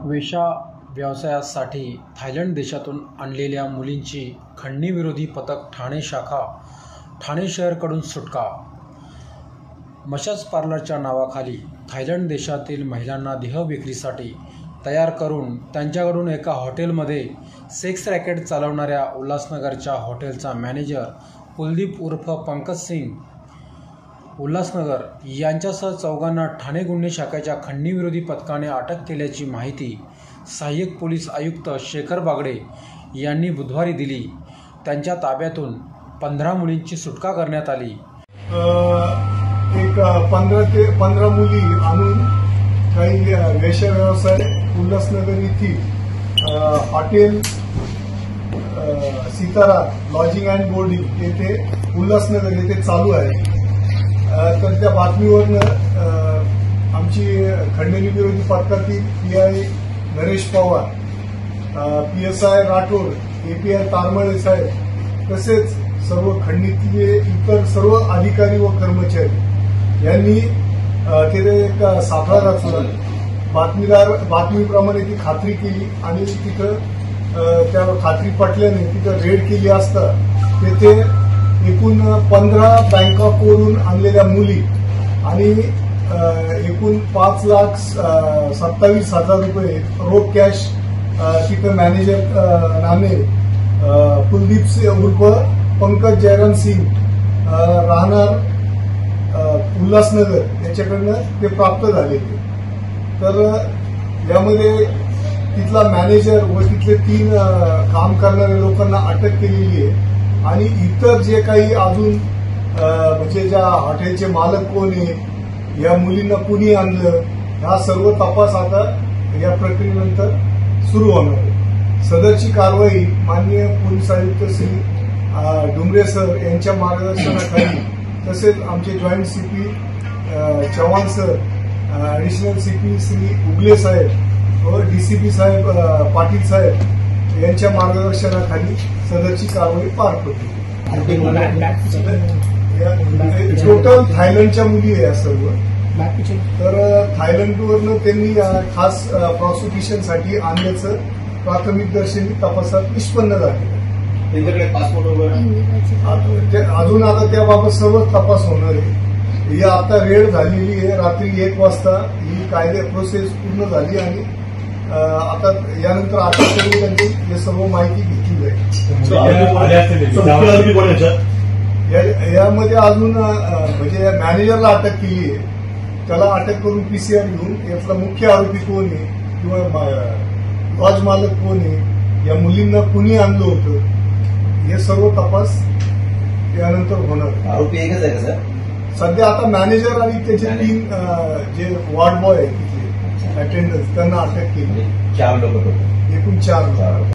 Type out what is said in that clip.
वेश्या व्यवसायासाठी थायलंड देशातून आणलेल्या मुलींची खंडणीविरोधी पथक ठाणे शाखा ठाणे शहराकडून सुटका. मसाज पार्लरच्या नावाखाली थायलंड देशातील महिलांना देहविक्रीसाठी तयार करून त्यांच्याकडून एका हॉटेलमध्ये सेक्स रॅकेट चालवणाऱ्या उल्हासनगरच्या हॉटेलचा मॅनेजर कुलदीप उर्फ पंकज सिंग उल्हासनगर यांच्यासह चौघांना ठाणे गुन्हे शाखेच्या खंडणीविरोधी पथकाने अटक केल्याची माहिती सहाय्यक पोलीस आयुक्त शेखर बागडे यांनी बुधवारी दिली. त्यांच्या ताब्यातून 15 मुलींची सुटका करण्यात आली. एक 15 मुली आणून काही वेश्या व्यवसाय उल्हासनगर येथील hotel Sitara lodging and boarding येथे उल्हासनगर येथे चालू आहे. तर त्या बातमीवरनं आमची खंडणीविरोधी पथकातील PI Naresh Pawar, PSI Rathod, API Taramale साहेब तसेच सर्व खंडणीतले इतर सर्व अधिकारी व कर्मचारी यांनी तिथे एक सापळा रचला. बातमीप्रमाणे ती खात्री केली आणि तिथं त्या खात्री पटल्याने तिथं रेड केली असता तेथे एकूण 15 बँकॉकवरून आणलेल्या मुली आणि एकूण 5,27,000 रुपये रोख कॅश तिथं मॅनेजर नामे कुलदीप उर्फ पंकज जयराम सिंग राहणार उल्हासनगर याच्याकडनं ते प्राप्त झाले. तर यामध्ये तिथला मॅनेजर व तिथले 3 काम करणाऱ्या लोकांना अटक केलेली आहे आणि इतर जे काही अजून म्हणजे ज्या हॉटेलचे मालक कोण आहे, या मुलींना कुणी आणलं, हा सर्व तपास आता या प्रक्रियेनंतर सुरू होणार आहे. सदरची कारवाई माननीय पोलीस आयुक्त श्री डुमरे सर यांच्या मार्गदर्शनाखाली तसेच आमचे joint CP Chavan sir, additional CP Shri Ugale साहेब व DCP साहेब पाटील साहेब यांच्या मार्गदर्शनाखाली सदरची कारवाई पार पडली. टोटल थायलंडच्या मुली आहे या सर्व. तर थायलंडवरनं त्यांनी खास प्रॉसिक्युशनसाठी आणल्याचं प्राथमिक दर्शनी तपासात निष्पन्न झाले. अजून आता त्याबाबत सर्व तपास होणार आहे. ही आता रेड झालेली आहे. रात्री 1 वाजता ही कायदे प्रोसेस पूर्ण झाली आणि आता यानंतर अटक करून त्यांनी हे सर्व माहिती घेतली जाईल. यामध्ये अजून म्हणजे मॅनेजरला अटक केली आहे. त्याला अटक करून PCR घेऊन यातला मुख्य आरोपी कोण आहे किंवा लॉज मालक कोण आहे, या मुलींना कुणी आणलं होतं, हे सर्व तपास यानंतर होणार. आरोपी एकच आहे का सर? सध्या आता मॅनेजर आणि त्याचे 3 जे वॉर्ड बॉय आहे तिथले अटेंडन्स त्यांना अटक केली. 4 लोक एकूण 4 लोक.